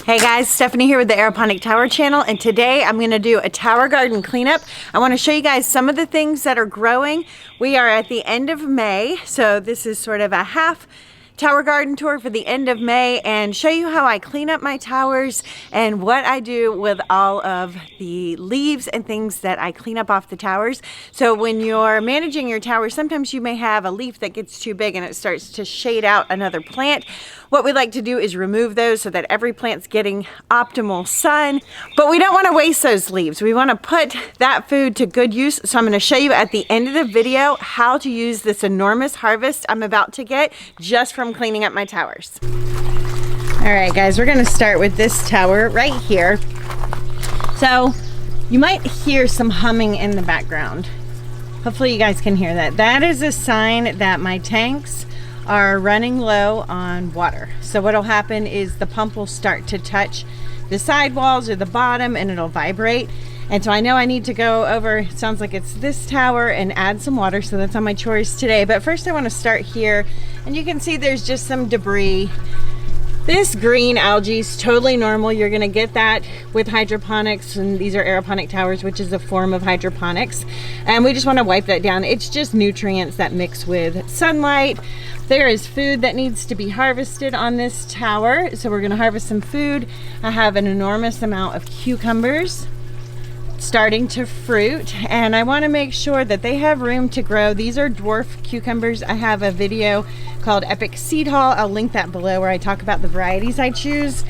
Hey guys, Stephanie here with the Aeroponic Tower channel, and today I'm going to do a tower garden cleanup. I want to show you guys some of the things that are growing. We are at the end of May, so this is sort of a half tower garden tour for the end of May, and show you how I clean up my towers and what I do with all of the leaves and things that I clean up off the towers. So when you're managing your tower, sometimes you may have a leaf that gets too big and it starts to shade out another plant. What we like to do is remove those so that every plant's getting optimal sun, but we don't want to waste those leaves. We want to put that food to good use. So I'm going to show you at the end of the video how to use this enormous harvest I'm about to get just from cleaning up my towers. All right guys, we're going to start with this tower right here. So you might hear some humming in the background. Hopefully you guys can hear that. That is a sign that my tanks are running low on water. So what'll happen is the pump will start to touch the sidewalls or the bottom and it'll vibrate. And so I know I need to go over, it sounds like it's this tower, and add some water. So that's on my chores today. But first I want to start here, and you can see there's just some debris. This green algae is totally normal. You're going to get that with hydroponics, and these are aeroponic towers, which is a form of hydroponics. And we just want to wipe that down. It's just nutrients that mix with sunlight. There is food that needs to be harvested on this tower, so we're going to harvest some food. I have an enormous amount of cucumbers starting to fruit, and I want to make sure that they have room to grow. These are dwarf cucumbers. I have a video called Epic Seed Haul. I'll link that below, where I talk about the varieties I choose.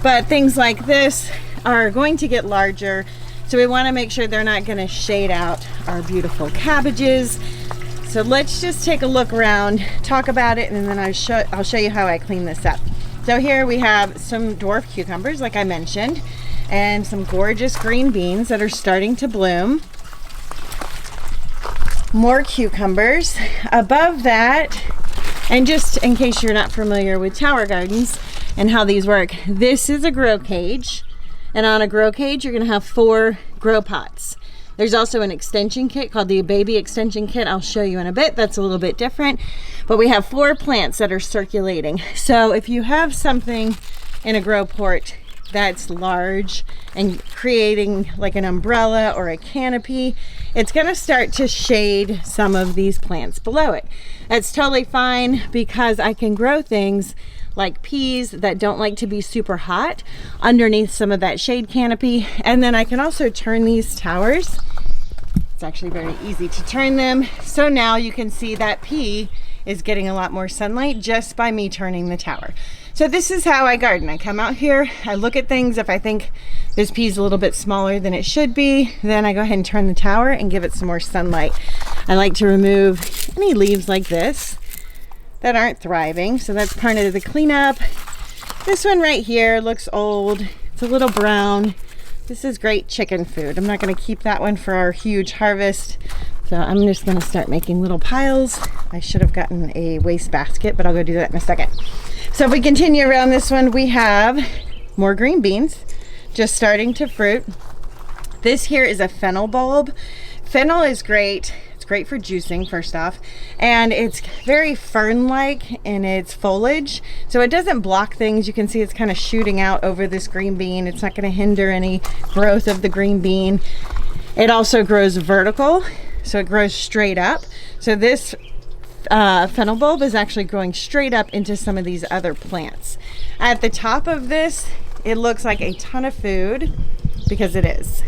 But things like this are going to get larger, so we want to make sure they're not going to shade out our beautiful cabbages. So let's just take a look around, talk about it, and then I'll show you how I clean this up. So here we have some dwarf cucumbers, like I mentioned, and some gorgeous green beans that are starting to bloom. More cucumbers. Above that, and just in case you're not familiar with tower gardens and how these work, this is a grow cage, and on a grow cage you're going to have 4 grow pots. There's also an extension kit called the baby extension kit. I'll show you in a bit. That's a little bit different, but we have 4 plants that are circulating. So if you have something in a grow port that's large and creating like an umbrella or a canopy, it's going to start to shade some of these plants below it. That's totally fine, because I can grow things like peas that don't like to be super hot underneath some of that shade canopy. And then I can also turn these towers. It's actually very easy to turn them. So now you can see that pea is getting a lot more sunlight just by me turning the tower. So this is how I garden. I come out here, I look at things. If I think this pea's a little bit smaller than it should be, then I go ahead and turn the tower and give it some more sunlight. I like to remove any leaves like this that aren't thriving, so that's part of the cleanup. This one right here looks old. It's a little brown. This is great chicken food. I'm not going to keep that one for our huge harvest, so I'm just going to start making little piles. I should have gotten a waste basket, but I'll go do that in a second. So if we continue around this one, we have more green beans just starting to fruit. This here is a fennel bulb. Fennel is great. Great for juicing, first off, and it's very fern-like in its foliage, so it doesn't block things. You can see it's kind of shooting out over this green bean. It's not going to hinder any growth of the green bean. It also grows vertical, so it grows straight up. So this fennel bulb is actually growing straight up into some of these other plants. At the top of this, it looks like a ton of food, because it is.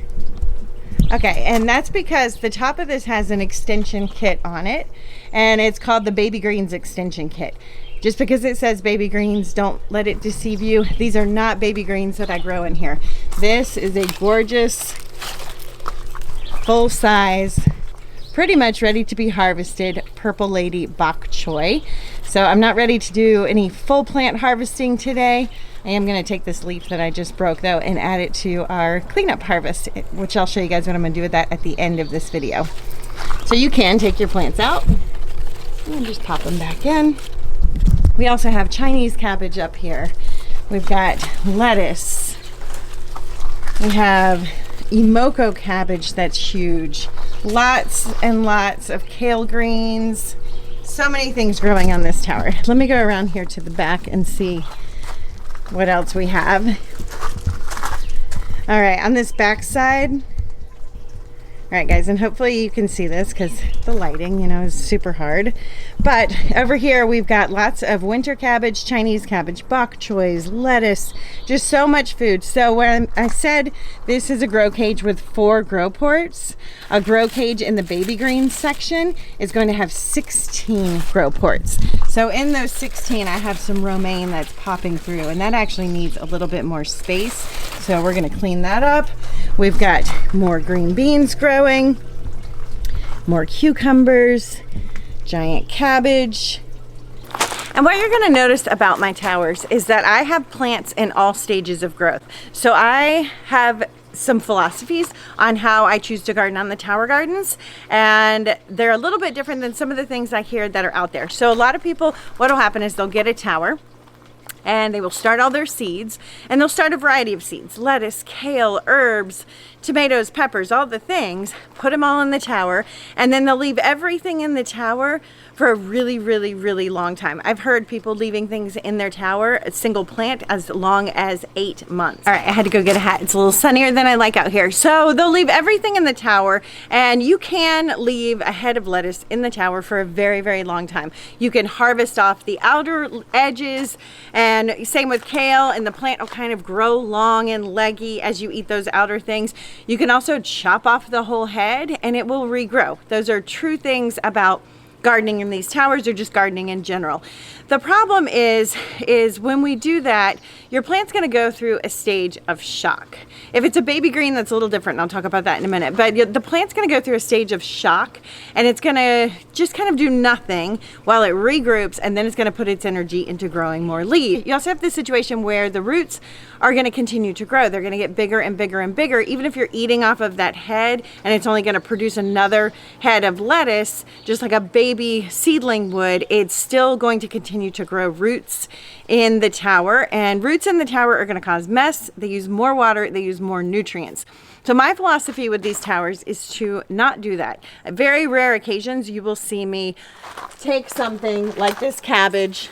Okay, and that's because the top of this has an extension kit on it, and it's called the Baby Greens Extension Kit. Just because it says baby greens, don't let it deceive you. These are not baby greens that I grow in here. This is a gorgeous, full-size, pretty much ready to be harvested Purple Lady Bok Choy. So I'm not ready to do any full plant harvesting today. I am going to take this leaf that I just broke though and add it to our cleanup harvest, which I'll show you guys what I'm going to do with that at the end of this video. So you can take your plants out and just pop them back in. We also have Chinese cabbage up here. We've got lettuce. We have Imoko cabbage that's huge. Lots and lots of kale greens. So many things growing on this tower. Let me go around here to the back and see what else we have. All right, on this back side. All right, guys, and hopefully you can see this because the lighting, you know, is super hard. But over here, we've got lots of winter cabbage, Chinese cabbage, bok choys, lettuce, just so much food. So when I said this is a grow cage with 4 grow ports, a grow cage in the baby greens section is going to have 16 grow ports. So in those 16, I have some romaine that's popping through, and that actually needs a little bit more space. So we're gonna clean that up. We've got more green beans growing, more cucumbers, giant cabbage. And what you're gonna notice about my towers is that I have plants in all stages of growth. So I have some philosophies on how I choose to garden on the tower gardens, and they're a little bit different than some of the things I hear that are out there. So a lot of people, what'll happen is they'll get a tower and they will start all their seeds, and they'll start a variety of seeds: lettuce, kale, herbs, tomatoes, peppers, all the things, put them all in the tower, and then they'll leave everything in the tower for a really, really, really long time. I've heard people leaving things in their tower, a single plant, as long as 8 months. All right, I had to go get a hat. It's a little sunnier than I like out here. So they'll leave everything in the tower, and you can leave a head of lettuce in the tower for a very, very long time. You can harvest off the outer edges, and same with kale, and the plant will kind of grow long and leggy as you eat those outer things. You can also chop off the whole head and it will regrow. Those are true things about gardening in these towers, or just gardening in general. The problem is when we do that, your plant's gonna go through a stage of shock. If it's a baby green, that's a little different, and I'll talk about that in a minute, but the plant's gonna go through a stage of shock, and it's gonna just kind of do nothing while it regroups, and then it's gonna put its energy into growing more leaves. You also have this situation where the roots are gonna continue to grow. They're gonna get bigger and bigger and bigger, even if you're eating off of that head, and it's only gonna produce another head of lettuce, just like a baby seedling would. It's still going to continue to grow roots in the tower, and roots in the tower are going to cause mess. They use more water, they use more nutrients. So my philosophy with these towers is to not do that. At very rare occasions, you will see me take something like this cabbage,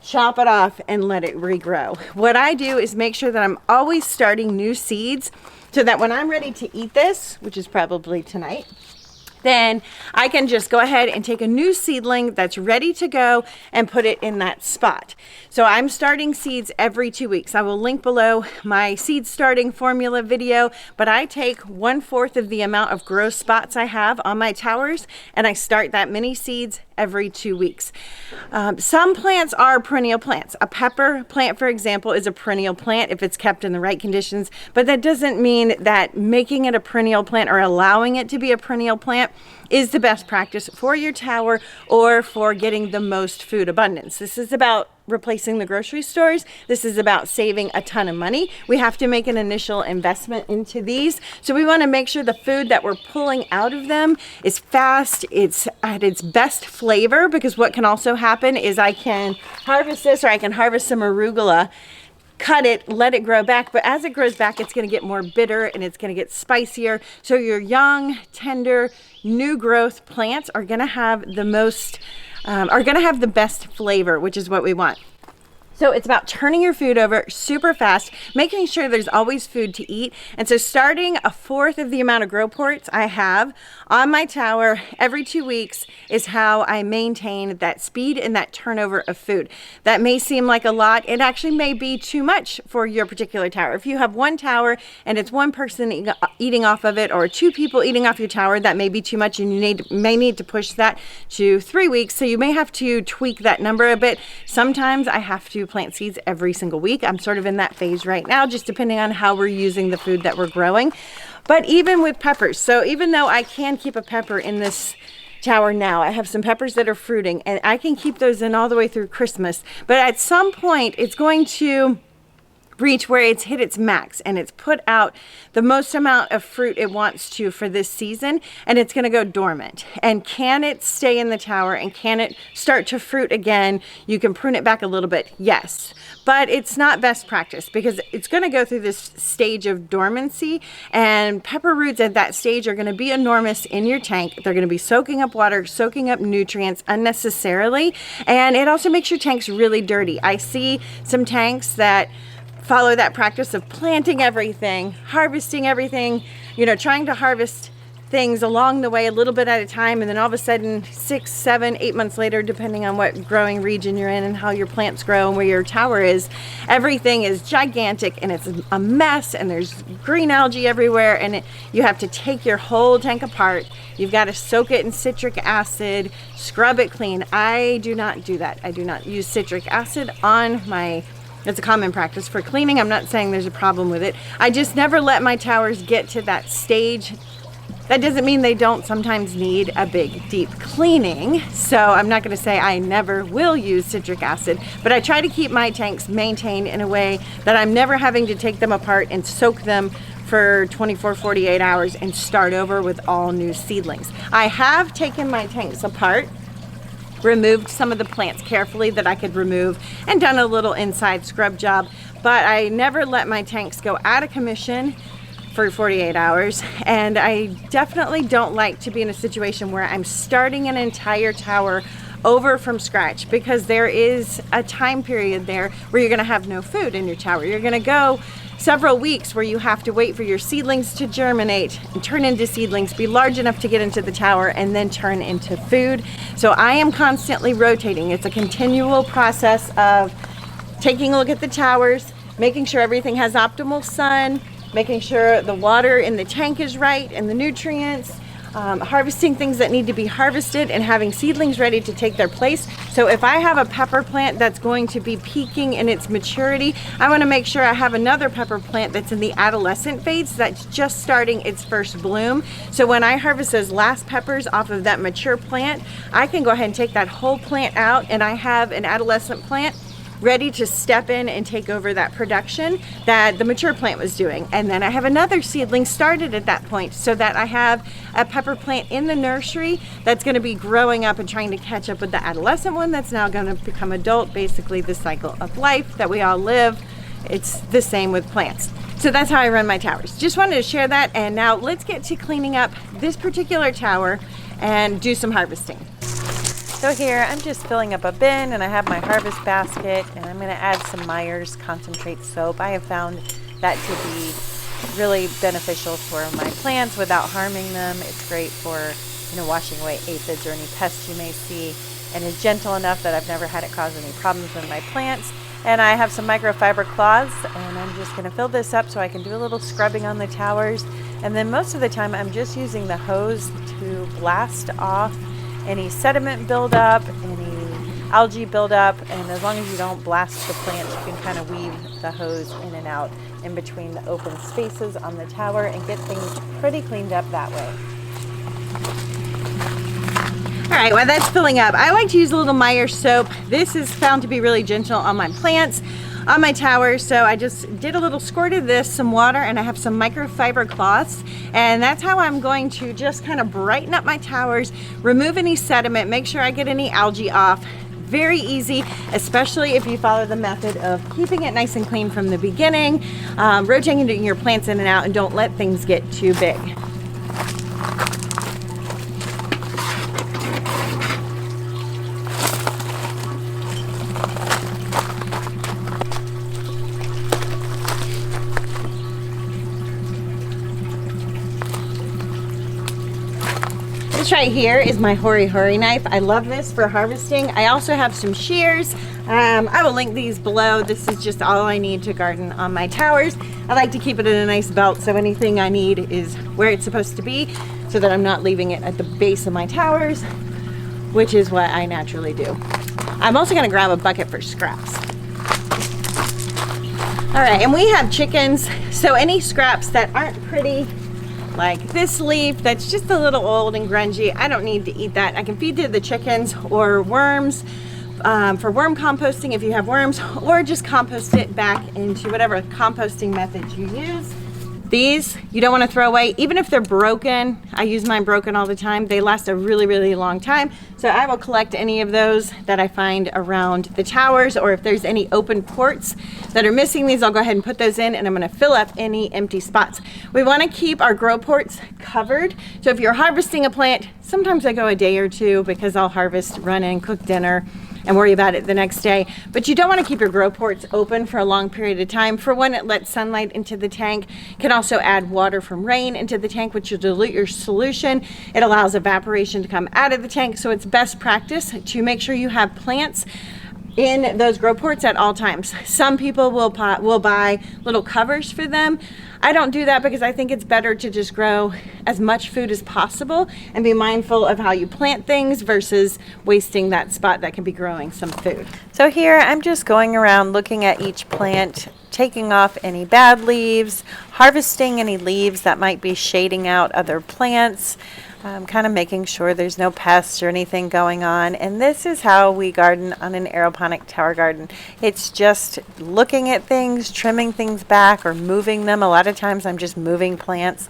chop it off, and let it regrow. What I do is make sure that I'm always starting new seeds, so that when I'm ready to eat this, which is probably tonight, then I can just go ahead and take a new seedling that's ready to go and put it in that spot. So I'm starting seeds every 2 weeks. I will link below my seed starting formula video, but I take 1/4 of the amount of grow spots I have on my towers, and I start that many seeds every 2 weeks. Some plants are perennial plants. A pepper plant, for example, is a perennial plant if it's kept in the right conditions, but that doesn't mean that making it a perennial plant or allowing it to be a perennial plant is the best practice for your tower or for getting the most food abundance. This is about replacing the grocery stores. This is about saving a ton of money. We have to make an initial investment into these. So we want to make sure the food that we're pulling out of them is fast, it's at its best flavor, because what can also happen is I can harvest this, or I can harvest some arugula, cut it, let it grow back, but as it grows back, it's going to get more bitter and it's going to get spicier. So your young, tender, new growth plants are going to have the most, are going to have the best flavor, which is what we want. So it's about turning your food over super fast, making sure there's always food to eat. And so starting 1/4 of the amount of grow ports I have on my tower every 2 weeks is how I maintain that speed and that turnover of food. That may seem like a lot. It actually may be too much for your particular tower. If you have one tower and it's one person eating off of it, or 2 people eating off your tower, that may be too much, and you may need to push that to 3 weeks. So you may have to tweak that number a bit. Sometimes I have to plant seeds every single week. I'm sort of in that phase right now, just depending on how we're using the food that we're growing. But even with peppers, so even though I can keep a pepper in this tower now, I have some peppers that are fruiting, and I can keep those in all the way through Christmas. But at some point, it's going to reach where it's hit its max and it's put out the most amount of fruit it wants to for this season, and it's going to go dormant. And can it stay in the tower, and can it start to fruit again? You can prune it back a little bit, yes, but it's not best practice, because it's going to go through this stage of dormancy, and pepper roots at that stage are going to be enormous in your tank. They're going to be soaking up water, soaking up nutrients unnecessarily, and it also makes your tanks really dirty. I see some tanks that follow that practice of planting everything, harvesting everything, you know, trying to harvest things along the way a little bit at a time, and then all of a sudden 6, 7, 8 months later, depending on what growing region you're in and how your plants grow and where your tower is, everything is gigantic and it's a mess and there's green algae everywhere, and you have to take your whole tank apart. You've got to soak it in citric acid, scrub it clean. I do not do that. I do not use citric acid on my, it's a common practice for cleaning. I'm not saying there's a problem with it. I just never let my towers get to that stage. That doesn't mean they don't sometimes need a big, deep cleaning. So I'm not going to say I never will use citric acid, but I try to keep my tanks maintained in a way that I'm never having to take them apart and soak them for 24, 48 hours and start over with all new seedlings. I have taken my tanks apart, removed some of the plants carefully that I could remove, and done a little inside scrub job, but I never let my tanks go out of commission for 48 hours. And I definitely don't like to be in a situation where I'm starting an entire tower over from scratch, because there is a time period there where you're gonna have no food in your tower. You're gonna go several weeks where you have to wait for your seedlings to germinate and turn into seedlings, be large enough to get into the tower, and then turn into food. So I am constantly rotating. It's a continual process of taking a look at the towers, making sure everything has optimal sun, making sure the water in the tank is right and the nutrients, harvesting things that need to be harvested, and having seedlings ready to take their place. So if I have a pepper plant that's going to be peaking in its maturity, I want to make sure I have another pepper plant that's in the adolescent phase that's just starting its first bloom. So when I harvest those last peppers off of that mature plant, I can go ahead and take that whole plant out, and I have an adolescent plant ready to step in and take over that production that the mature plant was doing. And then I have another seedling started at that point, so that I have a pepper plant in the nursery that's going to be growing up and trying to catch up with the adolescent one that's now going to become adult. Basically the cycle of life that we all live, it's the same with plants. So that's how I run my towers. Just wanted to share that, and now let's get to cleaning up this particular tower and do some harvesting. So here I'm just filling up a bin, and I have my harvest basket, and I'm going to add some Meyer's concentrate soap. I have found that to be really beneficial for my plants without harming them. It's great for, you know, washing away aphids or any pests you may see, and is gentle enough that I've never had it cause any problems with my plants. And I have some microfiber cloths, and I'm just going to fill this up so I can do a little scrubbing on the towers. And then most of the time I'm just using the hose to blast off any sediment buildup, any algae buildup, and as long as you don't blast the plants, you can kind of weave the hose in and out in between the open spaces on the tower and get things pretty cleaned up that way. All right, while that's filling up, I like to use a little Meyer's soap. This is found to be really gentle on my plants, on my tower. So I just did a little squirt of this, some water, and I have some microfiber cloths, and that's how I'm going to just kind of brighten up my towers, remove any sediment, make sure I get any algae off. Very easy, especially if you follow the method of keeping it nice and clean from the beginning, rotating your plants in and out, and don't let things get too big. This right here is my Hori Hori knife. I love this for harvesting. I also have some shears. I will link these below. This is just all I need to garden on my towers. I like to keep it in a nice belt, so anything I need is where it's supposed to be, so that I'm not leaving it at the base of my towers, which is what I naturally do. I'm also going to grab a bucket for scraps. All right, and we have chickens, so any scraps that aren't pretty, like this leaf that's just a little old and grungy, I don't need to eat that. I can feed to the chickens, or worms, for worm composting if you have worms, or just compost it back into whatever composting method you use. These you don't want to throw away, even if they're broken. I use mine broken all the time. They last a really, really long time. So I will collect any of those that I find around the towers, or if there's any open ports that are missing these, I'll go ahead and put those in, and I'm going to fill up any empty spots. We want to keep our grow ports covered. So if you're harvesting a plant, sometimes I go a day or two, because I'll harvest, run in, cook dinner, and worry about it the next day. But you don't want to keep your grow ports open for a long period of time. For one, it lets sunlight into the tank. It can also add water from rain into the tank, which will dilute your solution. It allows evaporation to come out of the tank. So it's best practice to make sure you have plants in those grow ports at all times. Some people will buy little covers for them. I don't do that because I think it's better to just grow as much food as possible and be mindful of how you plant things versus wasting that spot that can be growing some food. So here I'm just going around looking at each plant, taking off any bad leaves, harvesting any leaves that might be shading out other plants, kind of making sure there's no pests or anything going on. And this is how we garden on an aeroponic tower garden. It's just looking at things, trimming things back or moving them. A lot of times I'm just moving plants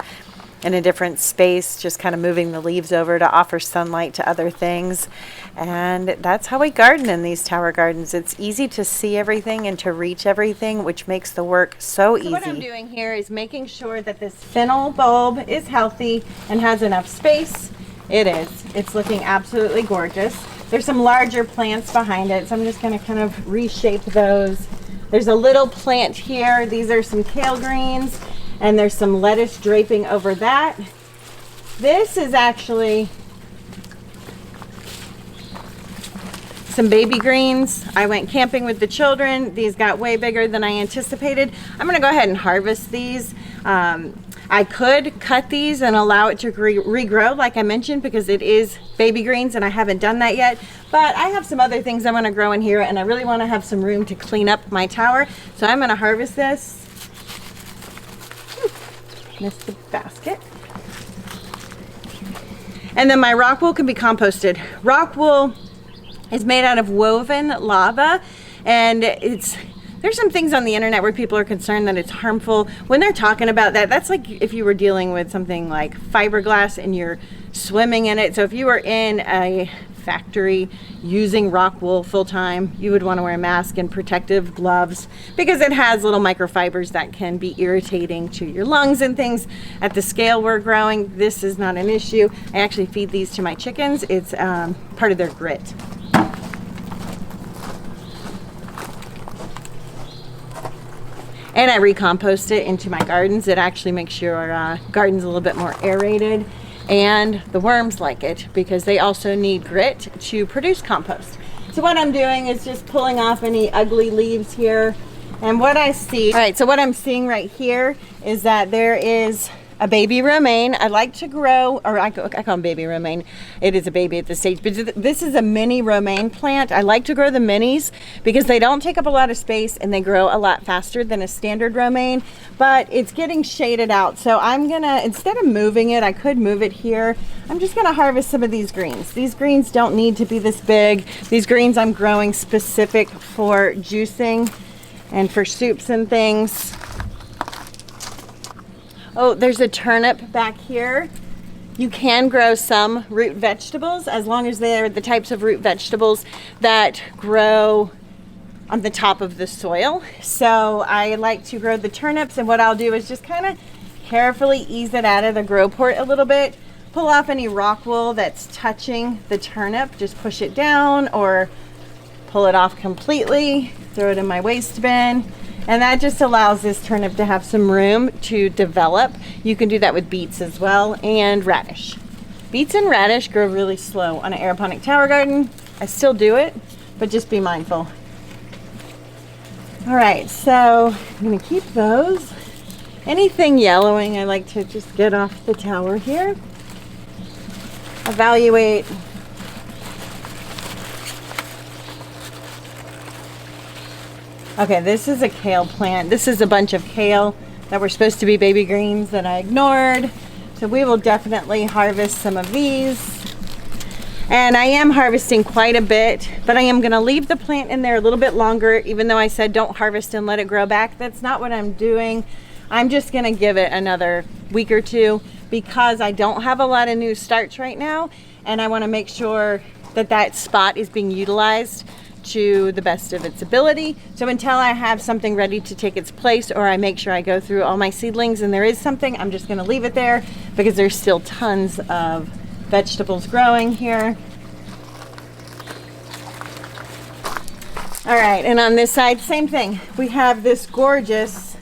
in a different space, just kind of moving the leaves over to offer sunlight to other things. And that's how we garden in these tower gardens. It's easy to see everything and to reach everything, which makes the work so easy. What I'm doing here is making sure that this fennel bulb is healthy and has enough space. It is. It's looking absolutely gorgeous. There's some larger plants behind it, so I'm just going to kind of reshape those. There's a little plant here. These are some kale greens. And there's some lettuce draping over that. This is actually some baby greens. I went camping with the children. These got way bigger than I anticipated. I'm gonna go ahead and harvest these. I could cut these and allow it to regrow like I mentioned, because it is baby greens and I haven't done that yet. But I have some other things I'm gonna grow in here, and I really wanna have some room to clean up my tower. So I'm gonna harvest this. Missed the basket. And then my rock wool can be composted. Rock wool is made out of woven lava, and there's some things on the internet where people are concerned that it's harmful. When they're talking about that, that's like if you were dealing with something like fiberglass and you're swimming in it. So if you were in a factory using rock wool full time, you would want to wear a mask and protective gloves, because it has little microfibers that can be irritating to your lungs and things. At the scale we're growing, this is not an issue. I actually feed these to my chickens. It's part of their grit. And I recompost it into my gardens. It actually makes your gardens a little bit more aerated. And the worms like it because they also need grit to produce compost. So what I'm doing is just pulling off any ugly leaves here. And what I see, all right, so what I'm seeing right here is that there is a baby romaine. I like to grow, or I call them baby romaine. It is a baby at this stage, but this is a mini romaine plant. I like to grow the minis because they don't take up a lot of space and they grow a lot faster than a standard romaine, but it's getting shaded out. So I'm gonna, instead of moving it, I could move it here. I'm just gonna harvest some of these greens. These greens don't need to be this big. These greens I'm growing specific for juicing and for soups and things. Oh, there's a turnip back here. You can grow some root vegetables as long as they're the types of root vegetables that grow on the top of the soil. So I like to grow the turnips, and what I'll do is just kind of carefully ease it out of the grow port a little bit. Pull off any rock wool that's touching the turnip. Just push it down or pull it off completely. Throw it in my waste bin. And that just allows this turnip to have some room to develop. You can do that with beets as well, and radish. Beets and radish grow really slow on an aeroponic tower garden. I still do it, but just be mindful. All right, so I'm gonna keep those. Anything yellowing, I like to just get off the tower here. Evaluate. Okay, this is a kale plant. This is a bunch of kale that were supposed to be baby greens that I ignored. So we will definitely harvest some of these. And I am harvesting quite a bit, but I am gonna leave the plant in there a little bit longer, even though I said don't harvest and let it grow back. That's not what I'm doing. I'm just gonna give it another week or two because I don't have a lot of new starts right now, and I wanna make sure that that spot is being utilized to the best of its ability. So until I have something ready to take its place, or I make sure I go through all my seedlings and there is something, I'm just gonna leave it there because there's still tons of vegetables growing here. All right, and on this side, same thing. We have this gorgeous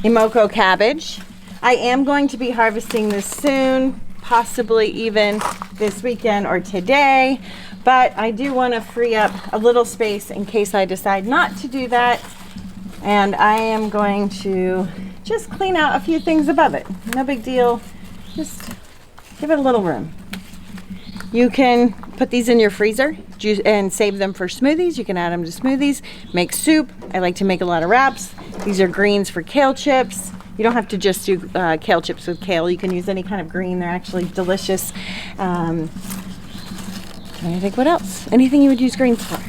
Imoko cabbage. I am going to be harvesting this soon, possibly even this weekend or today, but I do want to free up a little space in case I decide not to do that. And I am going to just clean out a few things above it. No big deal. Just give it a little room. You can put these in your freezer and save them for smoothies. You can add them to smoothies, make soup. I like to make a lot of wraps. These are greens for kale chips. You don't have to just do kale chips with kale. You can use any kind of green. They're actually delicious. Trying to think what else. Anything you would use greens for.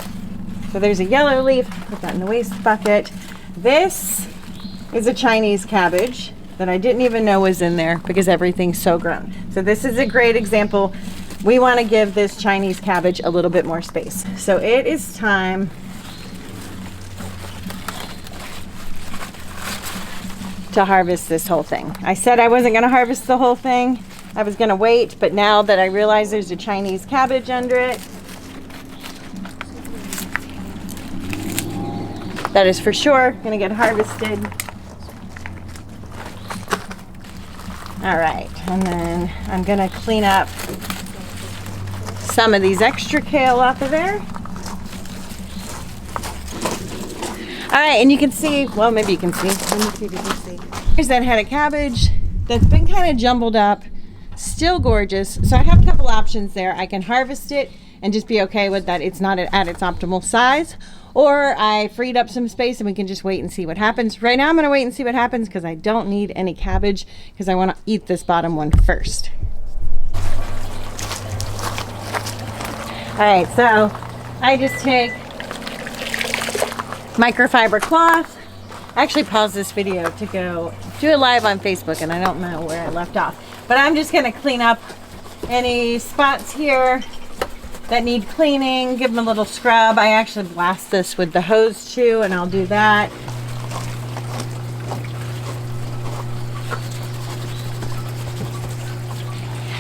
So there's a yellow leaf. Put that in the waste bucket. This is a Chinese cabbage that I didn't even know was in there because everything's so grown. So this is a great example. We want to give this Chinese cabbage a little bit more space. So it is time to harvest this whole thing. I said I wasn't going to harvest the whole thing. I was going to wait, but now that I realize there's a Chinese cabbage under it, that is for sure going to get harvested. All right, and then I'm going to clean up some of these extra kale off of there. All right, and you can see, well, maybe you can see. Let me see if you can see. Here's that head of cabbage that's been kind of jumbled up, still gorgeous. So I have a couple options there. I can harvest it and just be okay with that it's not at its optimal size, or I freed up some space and we can just wait and see what happens. Right now I'm gonna wait and see what happens because I don't need any cabbage because I wanna eat this bottom one first. All right, so I just take microfiber cloth. I actually paused this video to go do it live on Facebook and I don't know where I left off. But I'm just gonna clean up any spots here that need cleaning, give them a little scrub. I actually blast this with the hose too, and I'll do that.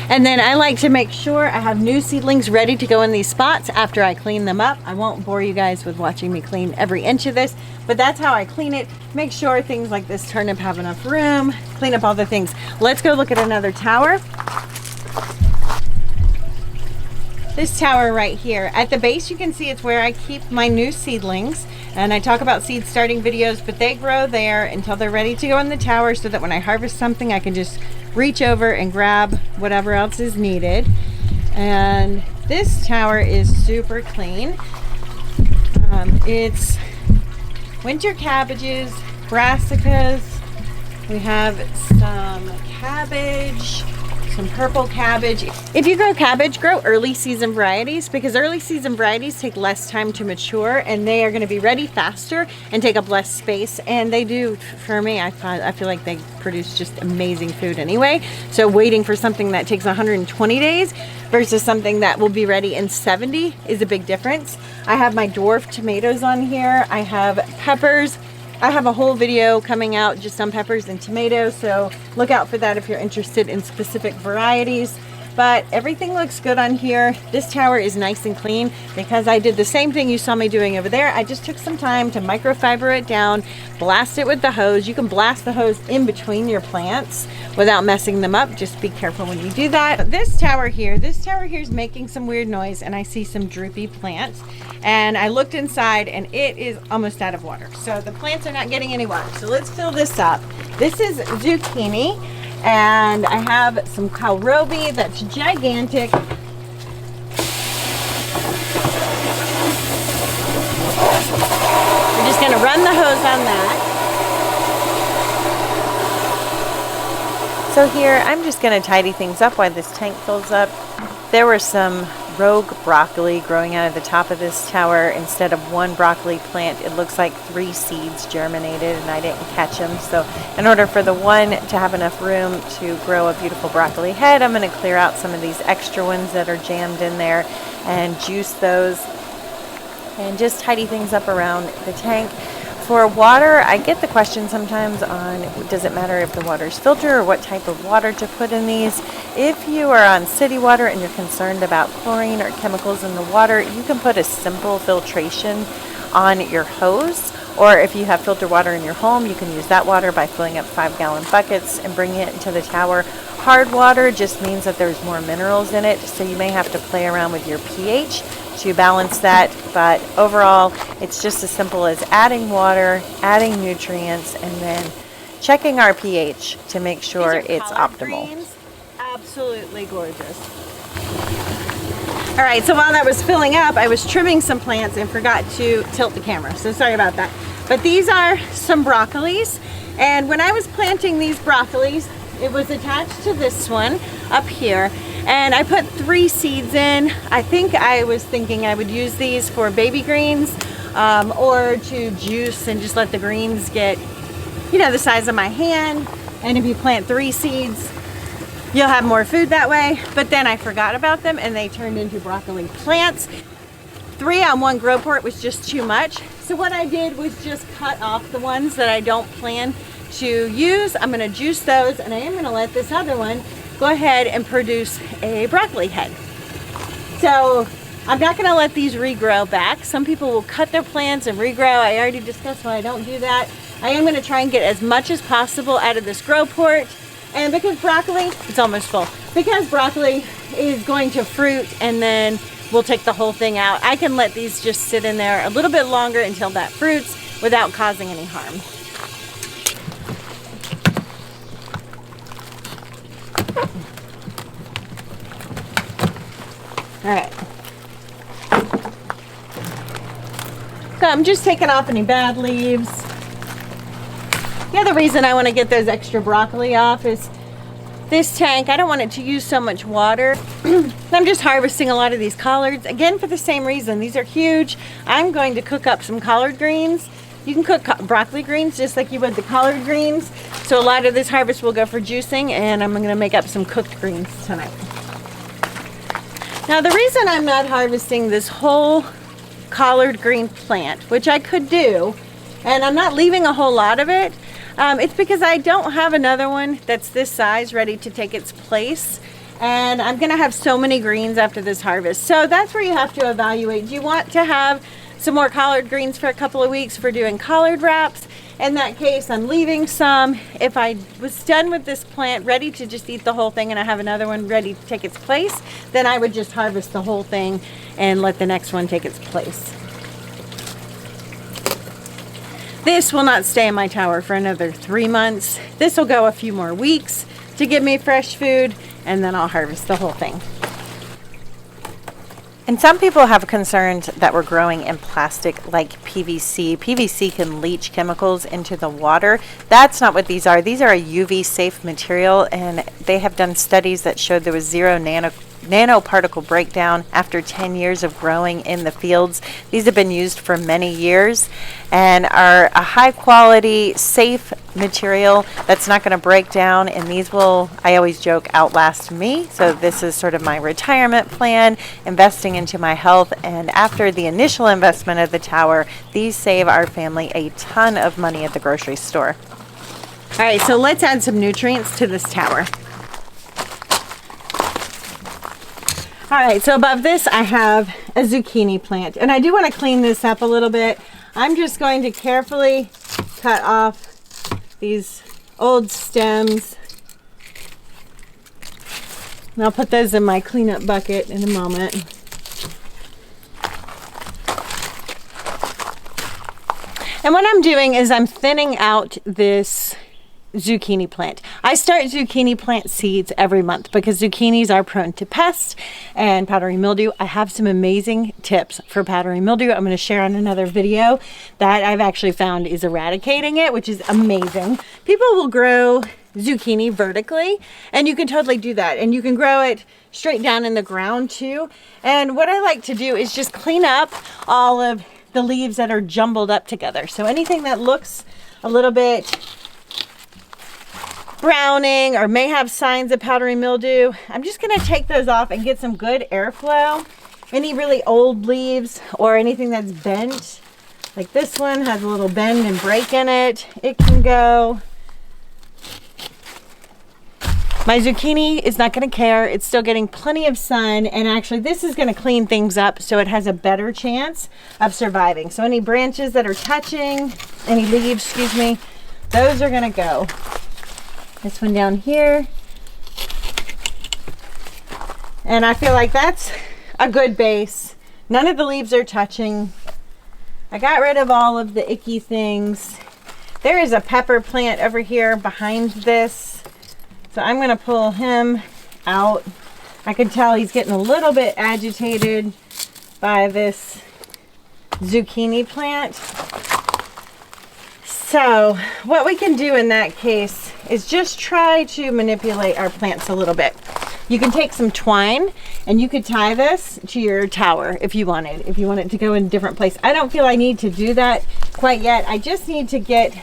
And then I like to make sure I have new seedlings ready to go in these spots after I clean them up. I won't bore you guys with watching me clean every inch of this, but that's how I clean it. Make sure things like this turnip have enough room, clean up all the things. Let's go look at another tower. This tower right here. At the base you can see it's where I keep my new seedlings, and I talk about seed starting videos, but they grow there until they're ready to go in the tower so that when I harvest something I can just reach over and grab whatever else is needed. And this tower is super clean. It's winter cabbages, brassicas, we have some cabbage, some purple cabbage. If you grow cabbage, grow early season varieties because early season varieties take less time to mature and they are going to be ready faster and take up less space. And they do, for me, I feel like they produce just amazing food anyway. So waiting for something that takes 120 days versus something that will be ready in 70 is a big difference. I have my dwarf tomatoes on here. I have peppers. I have a whole video coming out just on peppers and tomatoes, so look out for that if you're interested in specific varieties. But everything looks good on here. This tower is nice and clean because I did the same thing you saw me doing over there. I just took some time to microfiber it down, blast it with the hose. You can blast the hose in between your plants without messing them up. Just be careful when you do that. This tower here is making some weird noise and I see some droopy plants. And I looked inside and it is almost out of water. So the plants are not getting any water. So let's fill this up. This is zucchini. And I have some kohlrabi that's gigantic. We're just gonna run the hose on that. So here, I'm just gonna tidy things up while this tank fills up. There were some rogue broccoli growing out of the top of this tower. Instead of one broccoli plant, it looks like 3 seeds germinated and I didn't catch them. So in order for the one to have enough room to grow a beautiful broccoli head, I'm going to clear out some of these extra ones that are jammed in there and juice those and just tidy things up around the tank. For water, I get the question sometimes on, does it matter if the water is filtered or what type of water to put in these? If you are on city water and you're concerned about chlorine or chemicals in the water, you can put a simple filtration on your hose. Or if you have filtered water in your home, you can use that water by filling up 5-gallon buckets and bringing it into the tower. Hard water just means that there's more minerals in it, so you may have to play around with your pH to balance that. But overall, it's just as simple as adding water, adding nutrients, and then checking our pH to make sure it's optimal. Greens. Absolutely gorgeous. All right, so while that was filling up, I was trimming some plants and forgot to tilt the camera, so sorry about that. But these are some broccolis, and when I was planting these broccolis, it was attached to this one up here, and I put 3 seeds in. I think I was thinking I would use these for baby greens or to juice and just let the greens get, you know, the size of my hand. And if you plant 3 seeds, you'll have more food that way. But then I forgot about them and they turned into broccoli plants. 3 on 1 grow port was just too much. So what I did was just cut off the ones that I don't plan to use. I'm gonna juice those, and I am gonna let this other one go ahead and produce a broccoli head. So I'm not gonna let these regrow back. Some people will cut their plants and regrow. I already discussed why I don't do that. I am gonna try and get as much as possible out of this grow port. And because broccoli, it's almost full. Because broccoli is going to fruit and then we'll take the whole thing out, I can let these just sit in there a little bit longer until that fruits without causing any harm. All right. So I'm just taking off any bad leaves. The other reason I want to get those extra broccoli off is this tank, I don't want it to use so much water. I'm just harvesting a lot of these collards, again for the same reason. These are huge. I'm going to cook up some collard greens. You can cook broccoli greens just like you would the collard greens. So a lot of this harvest will go for juicing, and I'm going to make up some cooked greens tonight. Now the reason I'm not harvesting this whole collard green plant, which I could do, and I'm not leaving a whole lot of it, it's because I don't have another one that's this size ready to take its place, and I'm gonna have so many greens after this harvest. So that's where you have to evaluate. Do you want to have some more collard greens for a couple of weeks for doing collard wraps? In that case, I'm leaving some. If I was done with this plant, ready to just eat the whole thing, and I have another one ready to take its place, then I would just harvest the whole thing and let the next one take its place. This will not stay in my tower for another 3 months. This will go a few more weeks to give me fresh food, and then I'll harvest the whole thing. And some people have concerns that we're growing in plastic like PVC. PVC can leach chemicals into the water. That's not what these are. These are a UV safe material, and they have done studies that showed there was 0 nanoparticle breakdown after 10 years of growing in the fields. These have been used for many years and are a high quality, safe material that's not going to break down, and these will, I always joke, outlast me. So this is sort of my retirement plan, investing into my health, and after the initial investment of the tower, these save our family a ton of money at the grocery store. All right, so let's add some nutrients to this tower. All right, so above this I have a zucchini plant, and I do want to clean this up a little bit. I'm just going to carefully cut off these old stems, and I'll put those in my cleanup bucket in a moment. And what I'm doing is I'm thinning out this zucchini plant. I start zucchini plant seeds every month because zucchinis are prone to pests and powdery mildew. I have some amazing tips for powdery mildew I'm going to share on another video that I've actually found is eradicating it, which is amazing. People will grow zucchini vertically, and you can totally do that, and you can grow it straight down in the ground too. And what I like to do is just clean up all of the leaves that are jumbled up together. So anything that looks a little bit browning or may have signs of powdery mildew, I'm just going to take those off and get some good airflow. Any really old leaves or anything that's bent, Like this one has a little bend and break in it. It can go. My zucchini is not going to care. It's still getting plenty of sun, and actually this is going to clean things up so it has a better chance of surviving. So any branches that are touching, any leaves, excuse me, those are going to go. This one down here. And I feel like that's a good base. None of the leaves are touching. I got rid of all of the icky things. There is a pepper plant over here behind this. So I'm going to pull him out. I can tell he's getting a little bit agitated by this zucchini plant. So what we can do in that case is just try to manipulate our plants a little bit. You can take some twine and you could tie this to your tower if you wanted, if you want it to go in a different place. I don't feel I need to do that quite yet. I just need to get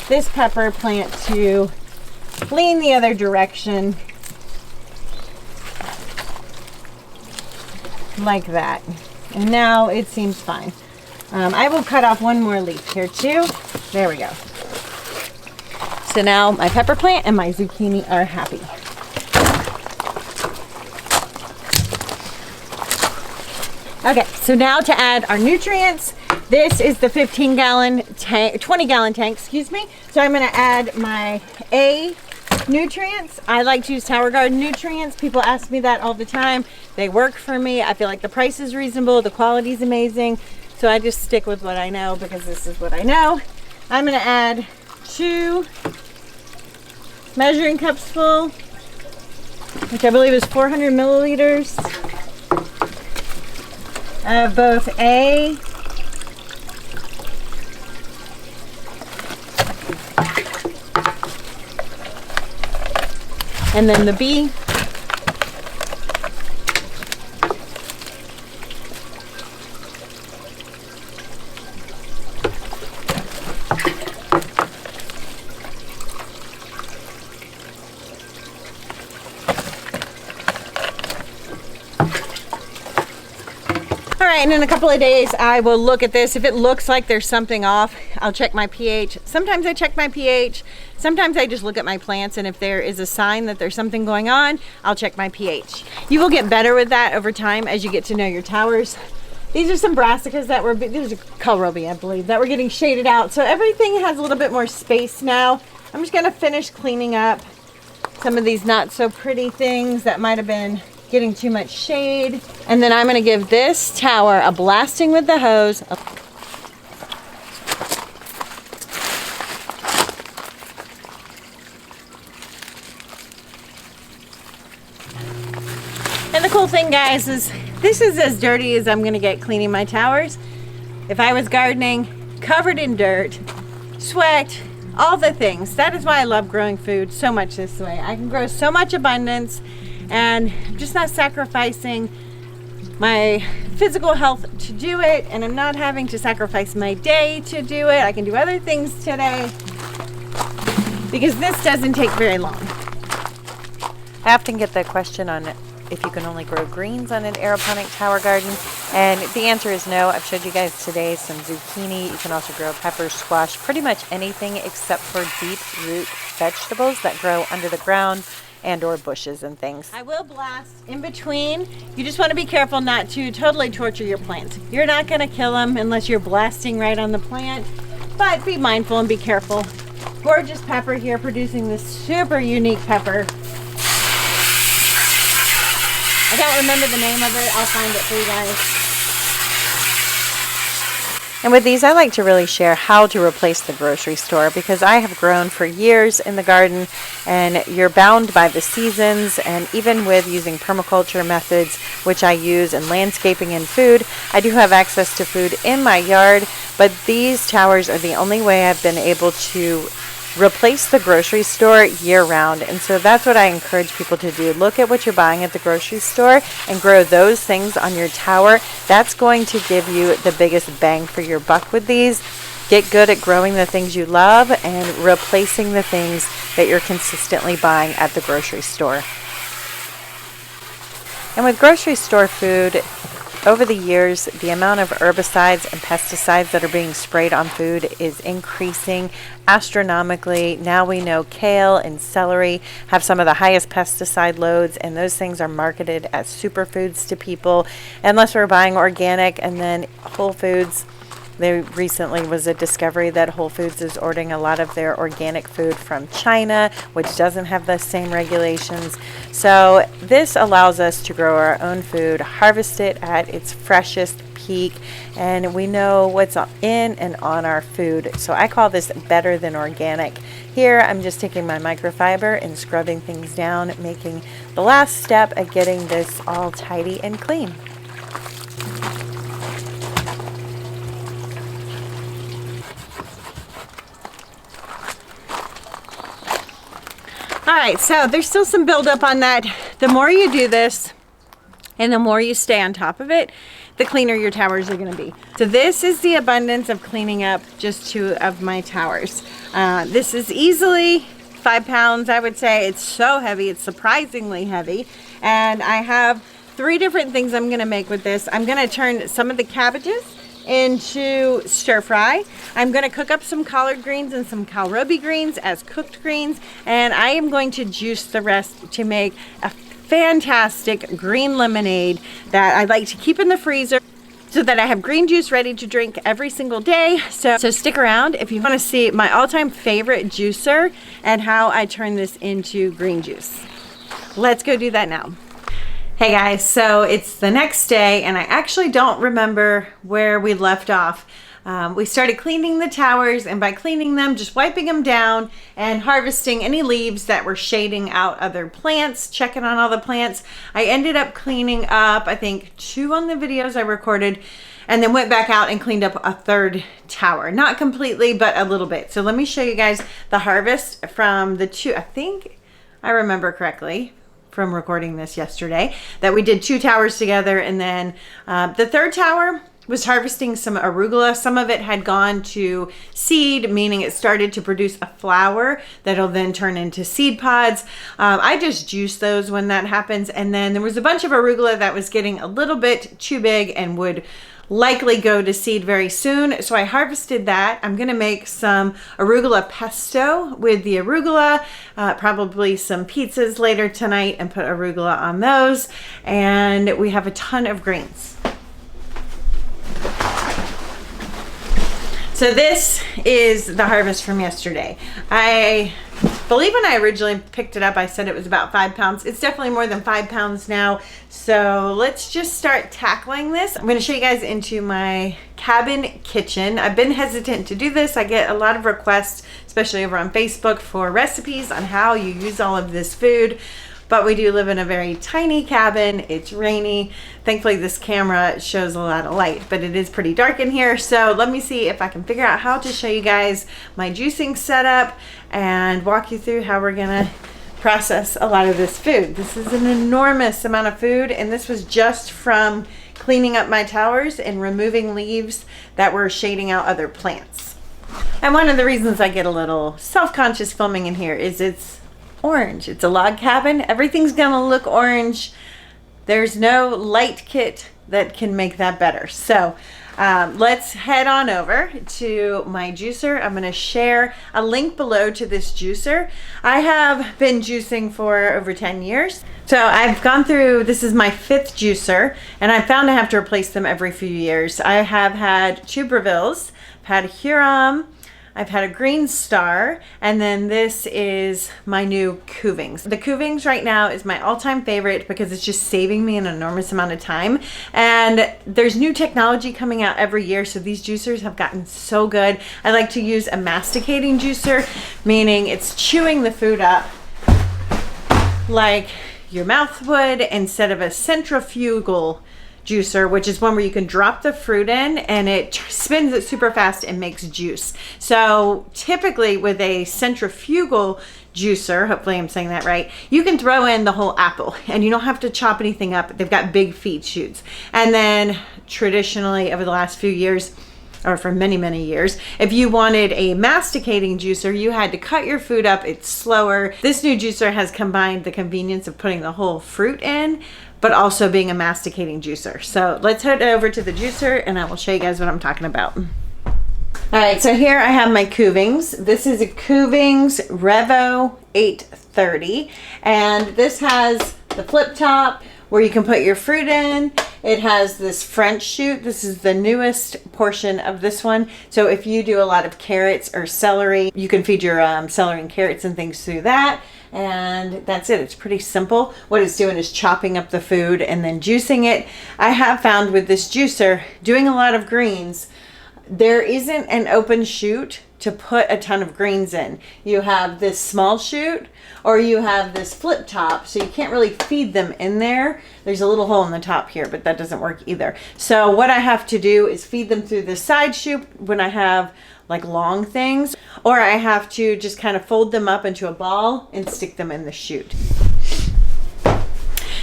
this pepper plant to lean the other direction like that. And now it seems fine. I will cut off one more leaf here too. There we go. So now my pepper plant and my zucchini are happy. Okay, so now to add our nutrients. This is the 15-gallon tank, 20-gallon tank, excuse me. So I'm going to add my A nutrients. I like to use Tower Garden nutrients. People ask me that all the time. They work for me. I feel like the price is reasonable, the quality is amazing. So I just stick with what I know because this is what I know. I'm going to add 2 measuring cups full, which I believe is 400 milliliters of both A and then the B. And in a couple of days I will look at this. If it looks like there's something off, I'll check my pH. Sometimes I check my pH. Sometimes I just look at my plants, and if there is a sign that there's something going on, I'll check my pH. You will get better with that over time as you get to know your towers. These are some brassicas that were, these are kohlrabi, I believe, that were getting shaded out. So everything has a little bit more space now. I'm just gonna finish cleaning up some of these not so pretty things that might have been getting too much shade. And then I'm going to give this tower a blasting with the hose. And the cool thing, guys, is this is as dirty as I'm going to get cleaning my towers. If I was gardening, covered in dirt, sweat, all the things. That is why I love growing food so much this way. I can grow so much abundance, and I'm just not sacrificing my physical health to do it, and I'm not having to sacrifice my day to do it. I can do other things today because this doesn't take very long. I often get the question on if you can only grow greens on an aeroponic tower garden, and the answer is no. I've showed you guys today some zucchini. You can also grow peppers, squash, pretty much anything except for deep root vegetables that grow under the ground and or bushes and things. I will blast in between. You just want to be careful not to totally torture your plants. You're not going to kill them unless you're blasting right on the plant, but be mindful and be careful. Gorgeous pepper here, producing this super unique pepper. I don't remember the name of it. I'll find it for you guys. And with these, I like to really share how to replace the grocery store, because I have grown for years in the garden, and you're bound by the seasons. And even with using permaculture methods, which I use in landscaping and food, I do have access to food in my yard, but these towers are the only way I've been able to replace the grocery store year-round. And so that's what I encourage people to do. Look at what you're buying at the grocery store and grow those things on your tower. That's going to give you the biggest bang for your buck with these. Get good at growing the things you love and replacing the things that you're consistently buying at the grocery store. And with grocery store food, Over the years, the amount of herbicides and pesticides that are being sprayed on food is increasing astronomically. Now we know kale and celery have some of the highest pesticide loads, and those things are marketed as superfoods to people unless we're buying organic. And then Whole Foods, there recently was a discovery that Whole Foods is ordering a lot of their organic food from China, which doesn't have the same regulations. So this allows us to grow our own food, harvest it at its freshest peak, and we know what's in and on our food. So I call this better than organic. Here I'm just taking my microfiber and scrubbing things down, making the last step at getting this all tidy and clean. All right, so there's still some buildup on that. The more you do this and the more you stay on top of it, the cleaner your towers are gonna be. So this is the abundance of cleaning up just 2 of my towers. This is easily 5 pounds, I would say. It's so heavy, it's surprisingly heavy. And I have 3 different things I'm gonna make with this. I'm gonna turn some of the cabbages into stir fry. I'm going to cook up some collard greens and some kohlrabi greens as cooked greens, and I am going to juice the rest to make a fantastic green lemonade that I like to keep in the freezer so that I have green juice ready to drink every single day. So stick around if you want to see my all-time favorite juicer and how I turn this into green juice. Let's go do that now. Hey guys, so it's the next day and I actually don't remember where we left off. We started cleaning the towers, and by cleaning them, just wiping them down and harvesting any leaves that were shading out other plants, checking on all the plants. I ended up cleaning up, I think 2 on the videos I recorded, and then went back out and cleaned up a 3rd tower. Not completely, but a little bit. So let me show you guys the harvest from the 2, I think I remember correctly from recording this yesterday, that we did 2 towers together, and then the 3rd tower was harvesting some arugula. Some of it had gone to seed, meaning it started to produce a flower that'll then turn into seed pods. I just juice those when that happens. And then there was a bunch of arugula that was getting a little bit too big and would likely go to seed very soon. So I harvested that. I'm gonna make some arugula pesto with the arugula, probably some pizzas later tonight and put arugula on those. And we have a ton of greens. So this is the harvest from yesterday. I believe when I originally picked it up, I said it was about 5 pounds. It's definitely more than 5 pounds now. So let's just start tackling this. I'm going to show you guys into my cabin kitchen. I've been hesitant to do this. I get a lot of requests, especially over on Facebook, for recipes on how you use all of this food. But we do live in a very tiny cabin. It's rainy. Thankfully, this camera shows a lot of light, but it is pretty dark in here. So let me see if I can figure out how to show you guys my juicing setup and walk you through how we're gonna process a lot of this food. This is an enormous amount of food, and this was just from cleaning up my towers and removing leaves that were shading out other plants. And one of the reasons I get a little self-conscious filming in here is it's orange. It's a log cabin. Everything's gonna look orange. There's no light kit that can make that better. So let's head on over to my juicer. I'm gonna share a link below to this juicer. I have been juicing for over 10 years. So I've gone through, this is my 5th juicer, and I found I have to replace them every few years. I have had 2 Brevilles, I've had a Huron, I've had a Green Star, and then this is my new Kuvings. The Kuvings right now is my all-time favorite because it's just saving me an enormous amount of time. And there's new technology coming out every year, so these juicers have gotten so good. I like to use a masticating juicer, meaning it's chewing the food up like your mouth would instead of a centrifugal juicer, which is one where you can drop the fruit in and it spins it super fast and makes juice. So typically with a centrifugal juicer, hopefully I'm saying that right, you can throw in the whole apple and you don't have to chop anything up. They've got big feed chutes. And then traditionally over the last few years, or for many, many years. If you wanted a masticating juicer, you had to cut your food up. It's slower. This new juicer has combined the convenience of putting the whole fruit in, but also being a masticating juicer. So let's head over to the juicer and I will show you guys what I'm talking about. All right, so here I have my Kuvings. This is a Kuvings Revo 830, and this has the flip top where you can put your fruit in. It has this French chute. This is the newest portion of this one. So if you do a lot of carrots or celery, you can feed your celery and carrots and things through that. And that's it. It's pretty simple. What it's doing is chopping up the food and then juicing it. I have found with this juicer, doing a lot of greens, there isn't an open chute to put a ton of greens in. You have this small chute or you have this flip top, so you can't really feed them in there. There's a little hole in the top here, but that doesn't work either. So what I have to do is feed them through the side chute when I have like long things, or I have to just kind of fold them up into a ball and stick them in the chute.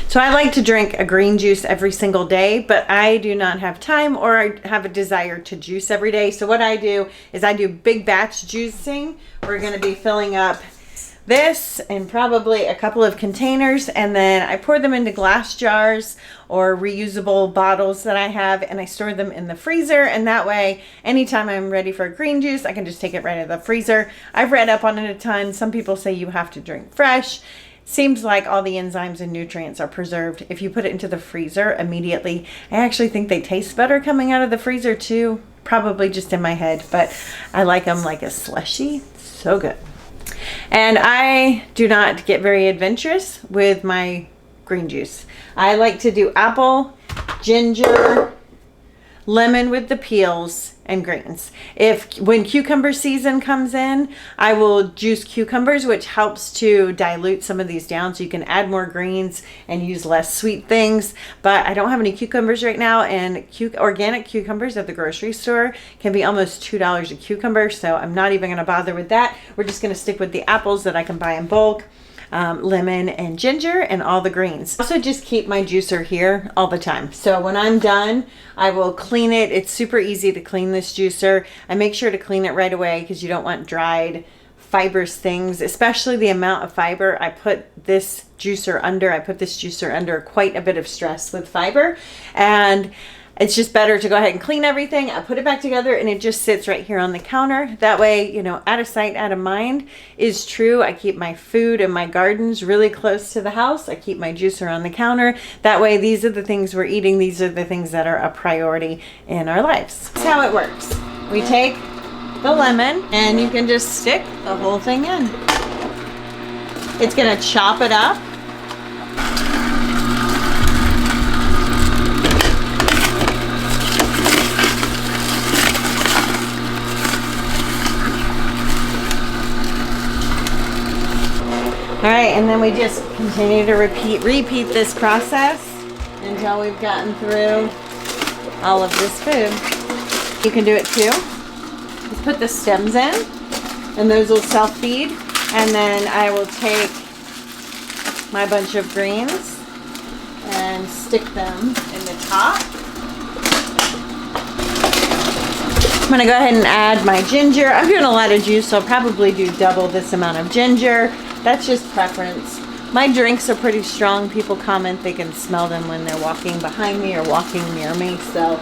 So I like to drink a green juice every single day, but I do not have time or I have a desire to juice every day. So what I do is I do big batch juicing. We're going to be filling up this and probably a couple of containers, and then I pour them into glass jars or reusable bottles that I have, and I store them in the freezer, and that way anytime I'm ready for a green juice I can just take it right out of the freezer. I've read up on it a ton. Some people say you have to drink fresh. Seems like all the enzymes and nutrients are preserved if you put it into the freezer immediately. I actually think they taste better coming out of the freezer too, probably just in my head, but I like them like a slushy. So good. And I do not get very adventurous with my green juice. I like to do apple, ginger, lemon with the peels, and greens. When cucumber season comes in, I will juice cucumbers, which helps to dilute some of these down so you can add more greens and use less sweet things. But I don't have any cucumbers right now, and organic cucumbers at the grocery store can be almost $2 a cucumber, so I'm not even going to bother with that. We're just going to stick with the apples that I can buy in bulk. Lemon and ginger and all the greens. Also just keep my juicer here all the time. So when I'm done, I will clean it. It's super easy to clean this juicer. I make sure to clean it right away because you don't want dried fibrous things, especially the amount of fiber. I put this juicer under quite a bit of stress with fiber, and it's just better to go ahead and clean everything. I put it back together and it just sits right here on the counter. That way, you know, out of sight, out of mind is true. I keep my food and my gardens really close to the house. I keep my juicer on the counter. That way, these are the things we're eating. These are the things that are a priority in our lives. That's how it works. We take the lemon and you can just stick the whole thing in. It's gonna chop it up. All right, and then we just continue to repeat this process until we've gotten through all of this food. You can do it too. Just put the stems in, and those will self-feed. And then I will take my bunch of greens and stick them in the top. I'm gonna go ahead and add my ginger. I'm doing a lot of juice, so I'll probably do double this amount of ginger. That's just preference. My drinks are pretty strong. People comment they can smell them when they're walking behind me or walking near me, so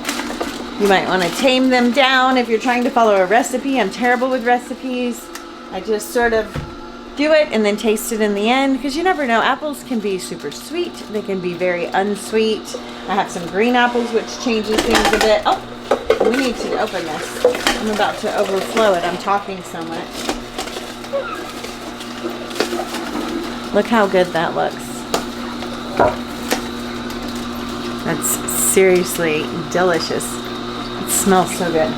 you might want to tame them down if you're trying to follow a recipe. I'm terrible with recipes. I just sort of do it and then taste it in the end, because you never know. Apples can be super sweet. They can be very unsweet. I have some green apples, which changes things a bit. Oh, we need to open this. I'm about to overflow it. I'm talking so much. Look how good that looks. That's seriously delicious. It smells so good.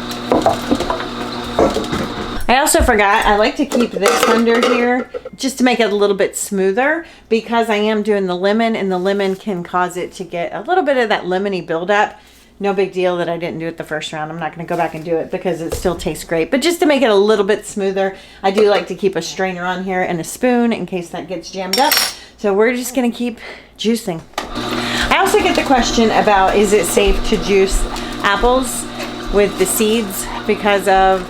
I also forgot, I like to keep this under here just to make it a little bit smoother, because I am doing the lemon, and the lemon can cause it to get a little bit of that lemony buildup. No big deal that I didn't do it the first round. I'm not going to go back and do it because it still tastes great. But just to make it a little bit smoother, I do like to keep a strainer on here and a spoon in case that gets jammed up. So we're just going to keep juicing. I also get the question about, is it safe to juice apples? with the seeds because of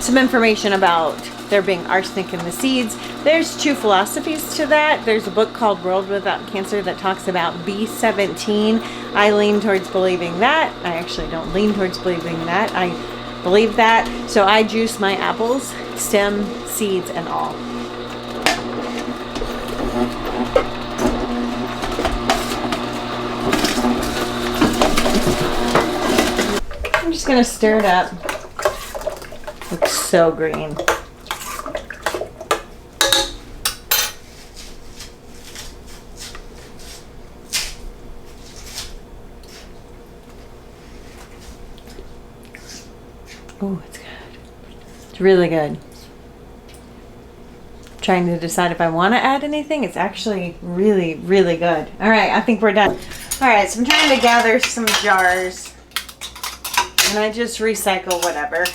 some information about there being arsenic in the seeds. There's two philosophies to that. There's a book called World Without Cancer that talks about B17. I lean towards believing that. I actually don't lean towards believing that. I believe that. So I juice my apples, stem, seeds, and all. I'm just gonna stir it up. Looks so green. Oh, it's good. It's really good. Trying to decide if I want to add anything. It's actually really, really good. All right, I think we're done. All right, so I'm trying to gather some jars. And I just recycle whatever.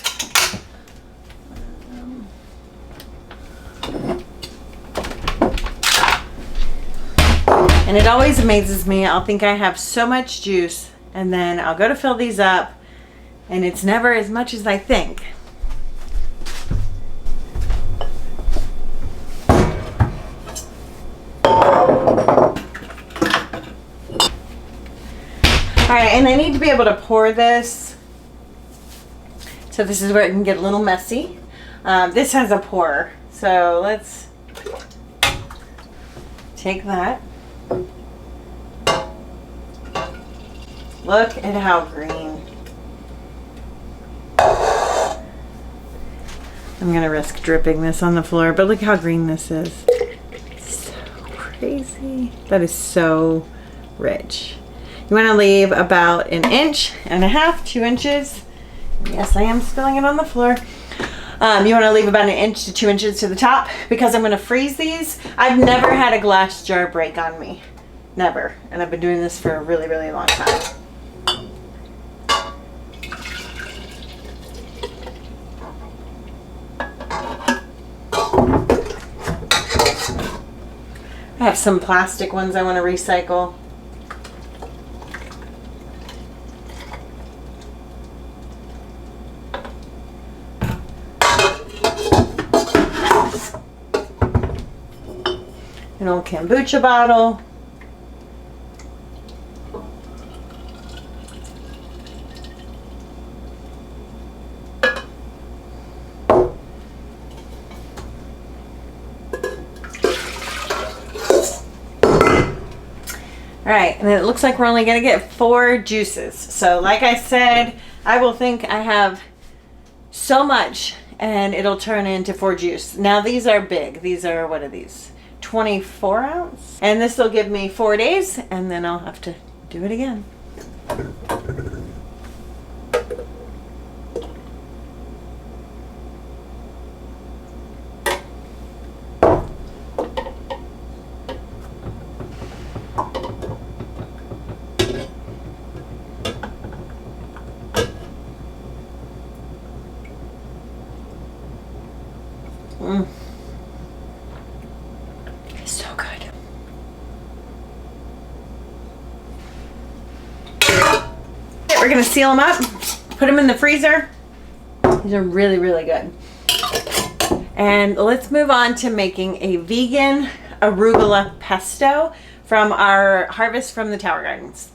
And it always amazes me. I'll think I have so much juice, and then I'll go to fill these up, and it's never as much as I think. All right, and I need to be able to pour this. So this is where it can get a little messy. This has a pour. So let's take that. Look at how green. I'm gonna risk dripping this on the floor, but look how green this is. So crazy. That is so rich. You want to leave about 1.5 inches, 2 inches. Yes, I am spilling it on the floor. You want to leave about 1 inch to 2 inches to the top because I'm going to freeze these. I've never had a glass jar break on me. Never. And I've been doing this for a really, really long time. I have some plastic ones I want to recycle. An old kombucha bottle. All right, and it looks like we're only gonna get 4 juices. So like I said, I will think I have so much and it'll turn into 4 juice. Now these are big. These are, what are these? 24 ounce. And this will give me 4 days and then I'll have to do it again. It's so good. We're gonna seal them up, put them in the freezer. These are really, really good. And let's move on to making a vegan arugula pesto from our harvest from the Tower Gardens.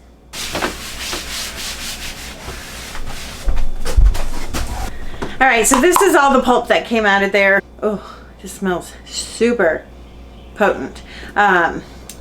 All right, so this is all the pulp that came out of there. Oh, this smells super potent.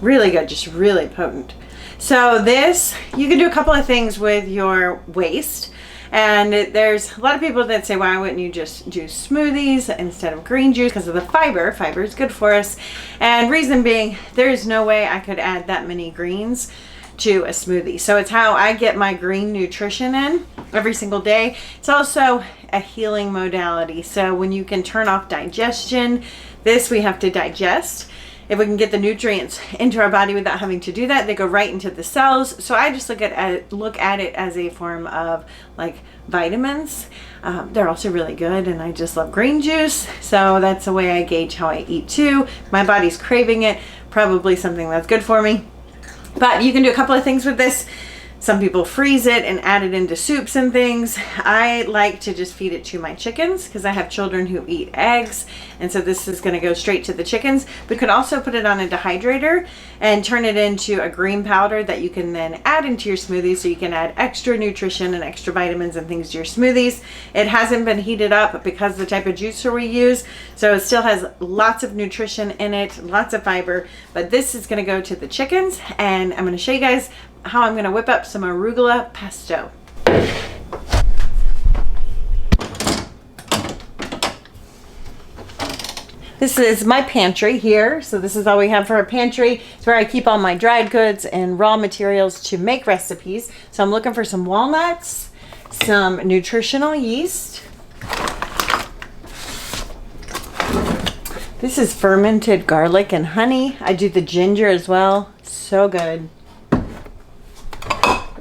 Really good, just really potent. So this, you can do a couple of things with your waste. And there's a lot of people that say, why wouldn't you just do smoothies instead of green juice? Because of the fiber. Fiber is good for us. And reason being, there is no way I could add that many greens to a smoothie. So it's how I get my green nutrition in every single day. It's also a healing modality. So when you can turn off digestion, this we have to digest. If we can get the nutrients into our body without having to do that, they go right into the cells. So I just look at it as a form of like vitamins. They're also really good, and I just love green juice. So that's the way I gauge how I eat too. My body's craving it, probably something that's good for me. But you can do a couple of things with this. Some people freeze it and add it into soups and things. I like to just feed it to my chickens because I have children who eat eggs. And so this is going to go straight to the chickens. We could also put it on a dehydrator and turn it into a green powder that you can then add into your smoothies, so you can add extra nutrition and extra vitamins and things to your smoothies. It hasn't been heated up because of the type of juicer we use. So it still has lots of nutrition in it, lots of fiber. But this is going to go to the chickens, and I'm going to show you guys how I'm going to whip up some arugula pesto. This is my pantry here. So this is all we have for our pantry. It's where I keep all my dried goods and raw materials to make recipes. So I'm looking for some walnuts, some nutritional yeast. This is fermented garlic and honey. I do the ginger as well. So good.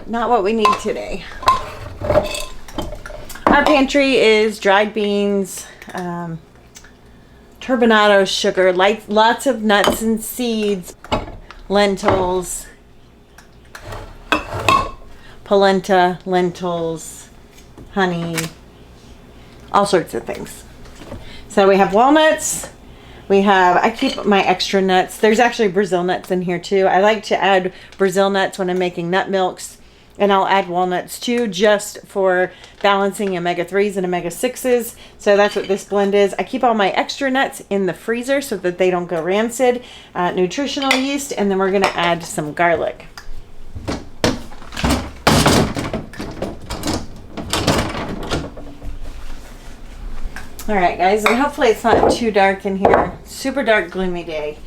Not what we need today. Our pantry is dried beans, turbinado sugar, lots of nuts and seeds, lentils, polenta, lentils, honey, all sorts of things. So we have walnuts. I keep my extra nuts. There's actually Brazil nuts in here too. I like to add Brazil nuts when I'm making nut milks. And I'll add walnuts too, just for balancing omega-3s and omega-6s. So that's what this blend is. I keep all my extra nuts in the freezer so that they don't go rancid. Nutritional yeast, and then we're gonna add some garlic. All right, guys, and hopefully it's not too dark in here. Super dark, gloomy day.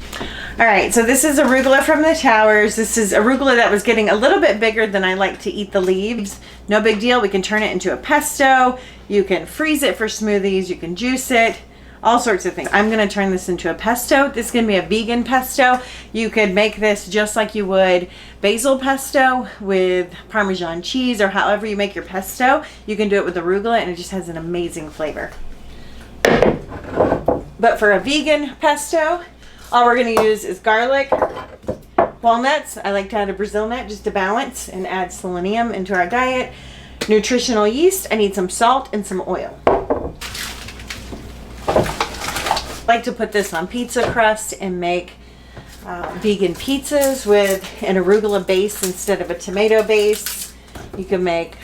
All right, so this is arugula from the towers. This is arugula that was getting a little bit bigger than I like to eat the leaves. No big deal. We can turn it into a pesto. You can freeze it for smoothies. You can juice it. All sorts of things. I'm going to turn this into a pesto. This is going to be a vegan pesto. You could make this just like you would basil pesto with Parmesan cheese, or however you make your pesto. You can do it with arugula, and it just has an amazing flavor. But for a vegan pesto, all we're going to use is garlic, walnuts. I like to add a Brazil nut just to balance and add selenium into our diet. Nutritional yeast. I need some salt and some oil. I like to put this on pizza crust and make vegan pizzas with an arugula base instead of a tomato base. You can make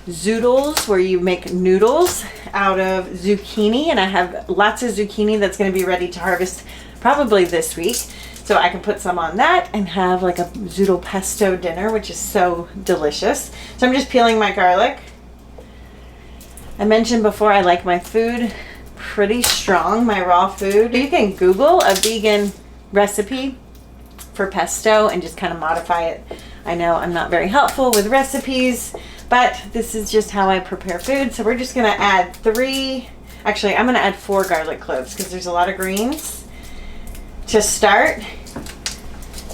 zoodles, where you make noodles out of zucchini, and I have lots of zucchini that's going to be ready to harvest probably this week, so I can put some on that and have like a zoodle pesto dinner, which is so delicious. So I'm just peeling my garlic. I mentioned before I like my food pretty strong, my raw food. You can Google a vegan recipe for pesto and just kind of modify it. I know I'm not very helpful with recipes, but this is just how I prepare food. So we're just going to add I'm going to add 4 garlic cloves because there's a lot of greens to start.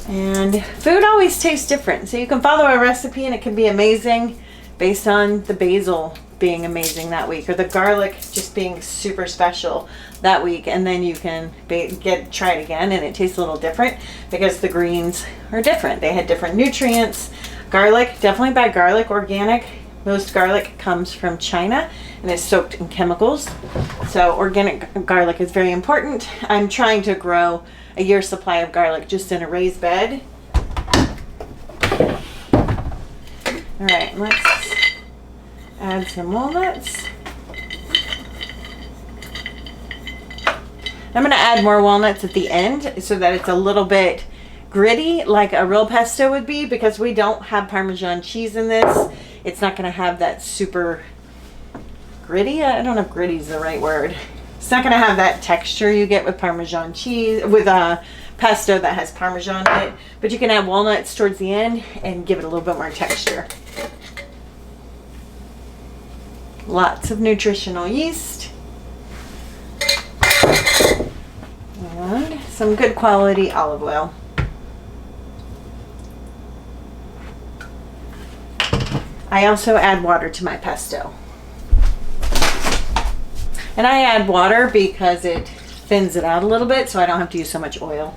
And food always tastes different. So you can follow a recipe and it can be amazing based on the basil being amazing that week, or the garlic just being super special that week, and then you can try it again and it tastes a little different because the greens are different. They had different nutrients. Garlic, definitely buy garlic organic. Most garlic comes from China and is soaked in chemicals. So organic garlic is very important. I'm trying to grow a year's supply of garlic just in a raised bed. All right, let's add some walnuts. I'm going to add more walnuts at the end so that it's a little bit gritty like a real pesto would be, because we don't have Parmesan cheese in this. It's not going to have that super gritty. I don't know if gritty is the right word. It's not going to have that texture you get with Parmesan cheese, with a pesto that has Parmesan in it. But you can add walnuts towards the end and give it a little bit more texture. Lots of nutritional yeast. And some good quality olive oil. I also add water to my pesto. And I add water because it thins it out a little bit, so I don't have to use so much oil.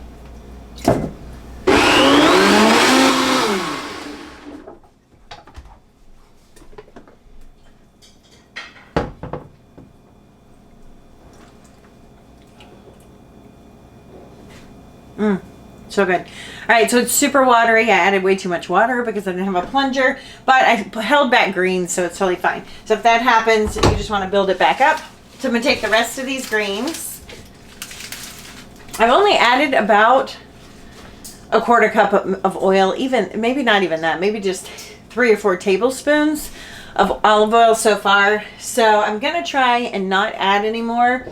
So good. All right, so it's super watery. I added way too much water because I didn't have a plunger, but I held back greens, so it's totally fine. So if that happens, you just want to build it back up. So I'm going to take the rest of these greens. I've only added about a quarter cup of oil, even maybe not even that, maybe just 3 or 4 tablespoons of olive oil so far. So I'm going to try and not add any more.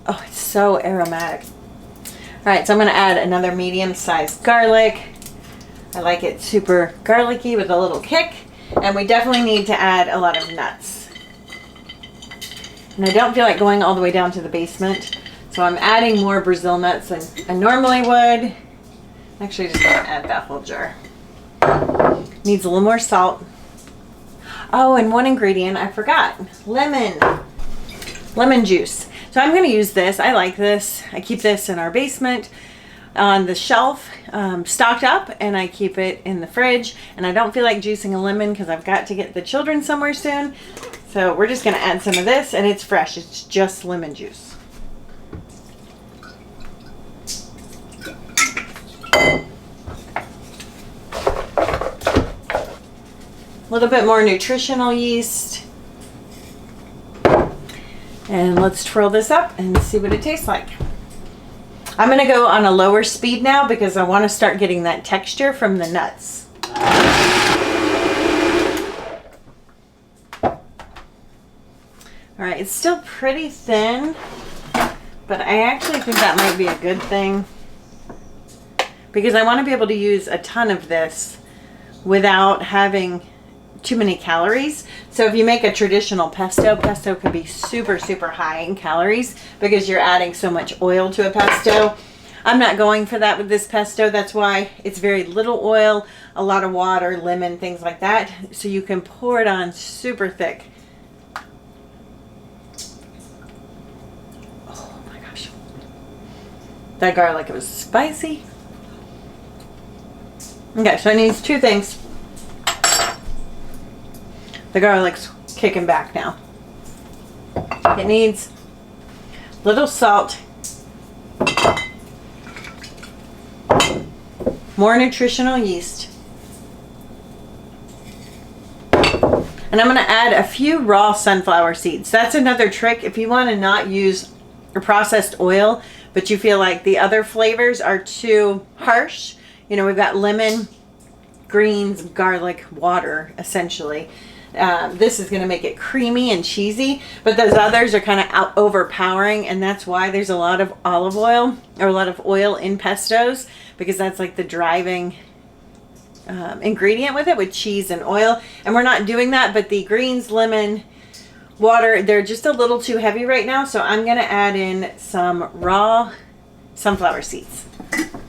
Oh, it's so aromatic. All right, so I'm going to add another medium-sized garlic. I like it super garlicky with a little kick. And we definitely need to add a lot of nuts. And I don't feel like going all the way down to the basement. So I'm adding more Brazil nuts than I normally would. Actually, just going to add that whole jar. Needs a little more salt. Oh, and one ingredient I forgot. Lemon juice. So I'm going to use this. I like this. I keep this in our basement on the shelf, stocked up, and I keep it in the fridge. And I don't feel like juicing a lemon because I've got to get the children somewhere soon. So we're just going to add some of this, and it's fresh. It's just lemon juice. A little bit more nutritional yeast. And let's twirl this up and see what it tastes like. I'm going to go on a lower speed now because I want to start getting that texture from the nuts. All right, it's still pretty thin, but I actually think that might be a good thing because I want to be able to use a ton of this without having too many calories. So if you make a traditional pesto can be super, super high in calories because you're adding so much oil to a pesto. I'm not going for that with this pesto. That's why it's very little oil, a lot of water, lemon, things like that. So you can pour it on super thick. Oh my gosh. That garlic, it was spicy. Okay, so it needs 2 things. The garlic's kicking back now. It needs little salt, more nutritional yeast, and I'm going to add a few raw sunflower seeds. That's another trick if you want to not use a processed oil, but you feel like the other flavors are too harsh. You know, we've got lemon, greens, garlic, water, essentially. This is going to make it creamy and cheesy, but those others are kind of overpowering, and that's why there's a lot of olive oil or a lot of oil in pestos, because that's like the driving ingredient with it, with cheese and oil. And we're not doing that, but the greens, lemon, water, they're just a little too heavy right now, so I'm going to add in some raw sunflower seeds.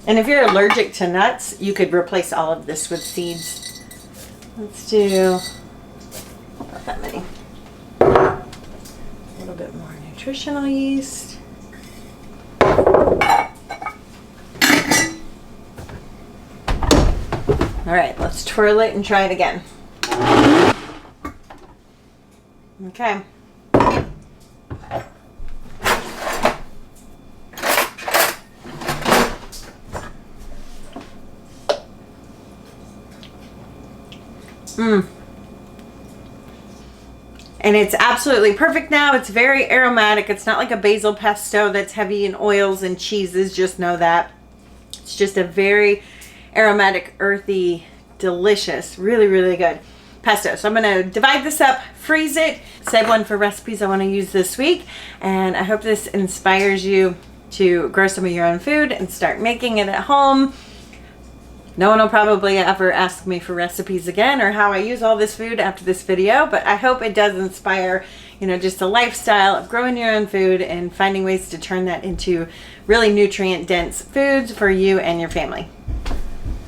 And if you're allergic to nuts, you could replace all of this with seeds. Let's do not that many. A little bit more nutritional yeast. All right, let's twirl it and try it again. Okay. And it's absolutely perfect now. It's very aromatic. It's not like a basil pesto that's heavy in oils and cheeses. Just know that. It's just a very aromatic, earthy, delicious, really, really good pesto. So I'm going to divide this up, freeze it, save one for recipes I want to use this week. And I hope this inspires you to grow some of your own food and start making it at home. No one will probably ever ask me for recipes again or how I use all this food after this video, but I hope it does inspire, you know, just a lifestyle of growing your own food and finding ways to turn that into really nutrient dense foods for you and your family.